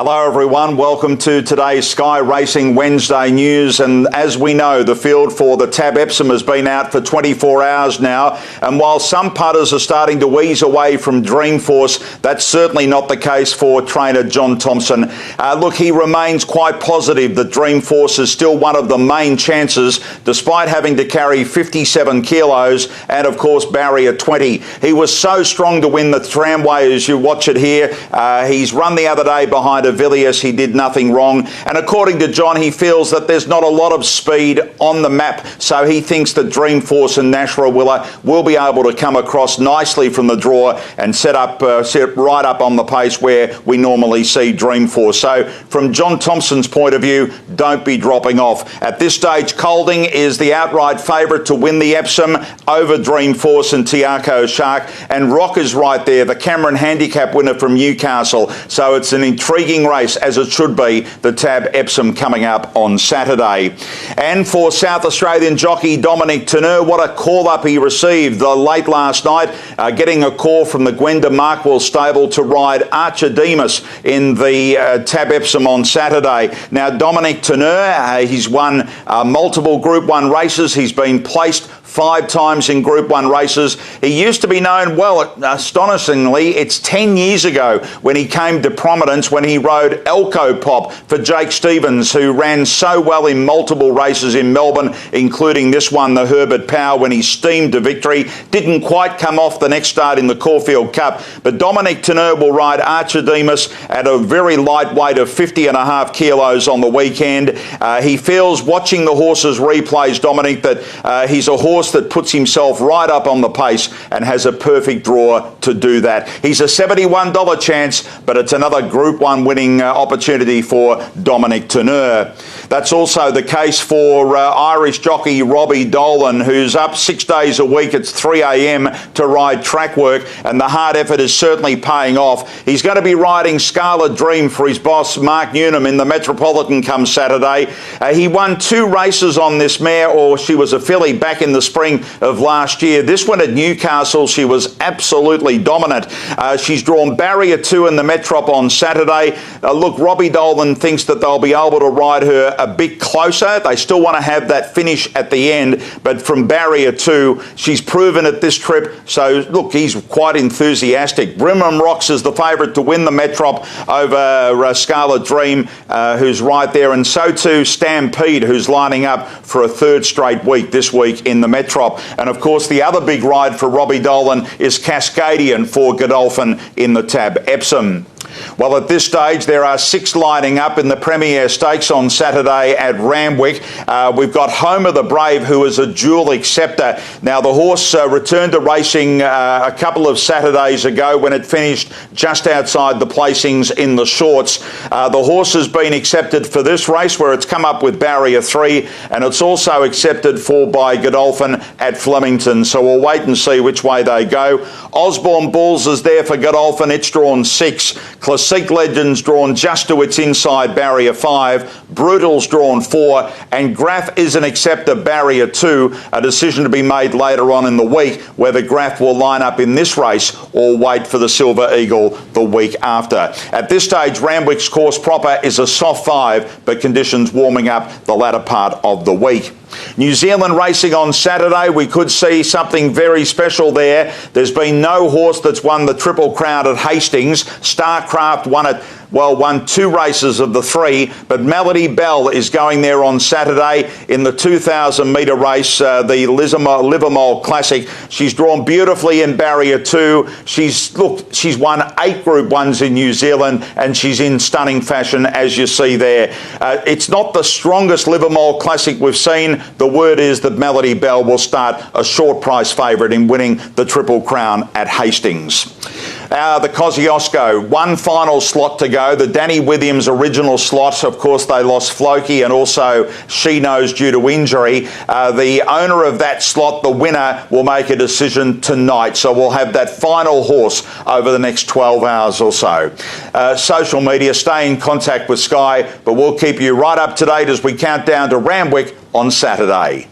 Hello everyone, welcome to today's Sky Racing Wednesday news, and as we know, the field for the Tab Epsom has been out for 24 hours now, and while some putters are starting to ease away from Dreamforce, that's certainly not the case for trainer John Thompson. Look, he remains quite positive that Dreamforce is still one of the main chances, despite having to carry 57 kilos and of course barrier 20. He was so strong to win the tramway, as you watch it here. He's run the other day behind Villiers, he did nothing wrong, and according to John, he feels that there's not a lot of speed on the map, so he thinks that Dreamforce and Nashrawilla will be able to come across nicely from the draw and set right up on the pace where we normally see Dreamforce. So from John Thompson's point of view, don't be dropping off. At this stage, Colding is the outright favourite to win the Epsom over Dreamforce and Tiako Shark, and Rock is right there, the Cameron Handicap winner from Newcastle, so it's an intriguing race, as it should be, the Tab Epsom coming up on Saturday. And for South Australian jockey Dominic Teneur, what a call-up he received late last night, getting a call from the Gwenda Markwell stable to ride Archidemus in the Tab Epsom on Saturday. Now, Dominic Teneur, he's won multiple Group 1 races. He's been placed 5 times in Group 1 races. He used to be known, well, astonishingly, it's 10 years ago when he came to prominence when he rode Elko Pop for Jake Stevens, who ran so well in multiple races in Melbourne, including this one, the Herbert Power, when he steamed to victory. Didn't quite come off the next start in the Caulfield Cup, but Dominic Teneur will ride Archidemus at a very light weight of 50.5 kilos on the weekend. He feels, watching the horse's replays, Dominic, that he's a horse that puts himself right up on the pace and has a perfect draw to do that. He's a $71 chance, but it's another Group 1 winning opportunity for Dominic Teneur. That's also the case for Irish jockey Robbie Dolan, who's up 6 days a week at 3 a.m. to ride track work, and the hard effort is certainly paying off. He's going to be riding Scarlet Dream for his boss Mark Newnham in the Metropolitan come Saturday. He won 2 races on this mare, or she was a filly, back in the spring of last year. This one at Newcastle, she was absolutely dominant. She's drawn barrier 2 in the Metrop on Saturday. Look, Robbie Dolan thinks that they'll be able to ride her a bit closer. They still want to have that finish at the end, but from barrier 2, she's proven at this trip, so look, he's quite enthusiastic. Brimham Rocks is the favourite to win the Metrop over Scarlet Dream, who's right there, and so too Stampede, who's lining up for a 3rd straight week this week in the Metrop. And of course, the other big ride for Robbie Dolan is Cascadian for Godolphin in the Tab Epsom. Well, at this stage, there are 6 lining up in the Premier Stakes on Saturday at Randwick. We've got Homer the Brave, who is a dual acceptor. Now, the horse returned to racing a couple of Saturdays ago when it finished just outside the placings in the shorts. The horse has been accepted for this race, where it's come up with barrier 3, and it's also accepted for by Godolphin at Flemington. So we'll wait and see which way they go. Osborne Bulls is there for Godolphin. It's drawn 6. Classique Legends drawn just to its inside barrier 5, Brutal's drawn 4, and Graf is an acceptor barrier 2, a decision to be made later on in the week whether Graf will line up in this race or wait for the Silver Eagle the week after. At this stage, Randwick's course proper is a soft 5, but conditions warming up the latter part of the week. New Zealand racing on Saturday, we could see something very special there. There's been no horse that's won the Triple Crown at Hastings. Starcraft won 2 races of the 3, but Melody Bell is going there on Saturday in the 2,000 metre race, the Livermore Classic. She's drawn beautifully in barrier 2. She's won 8 Group 1s in New Zealand, and she's in stunning fashion, as you see there. It's not the strongest Livermore Classic we've seen. The word is that Melody Bell will start a short price favourite in winning the Triple Crown at Hastings. The Kosciuszko, 1 final slot to go. The Danny Williams original slot, of course, they lost Floki and also She Knows due to injury. The owner of that slot, the winner, will make a decision tonight. So we'll have that final horse over the next 12 hours or so. Social media, stay in contact with Sky, but we'll keep you right up to date as we count down to Randwick on Saturday.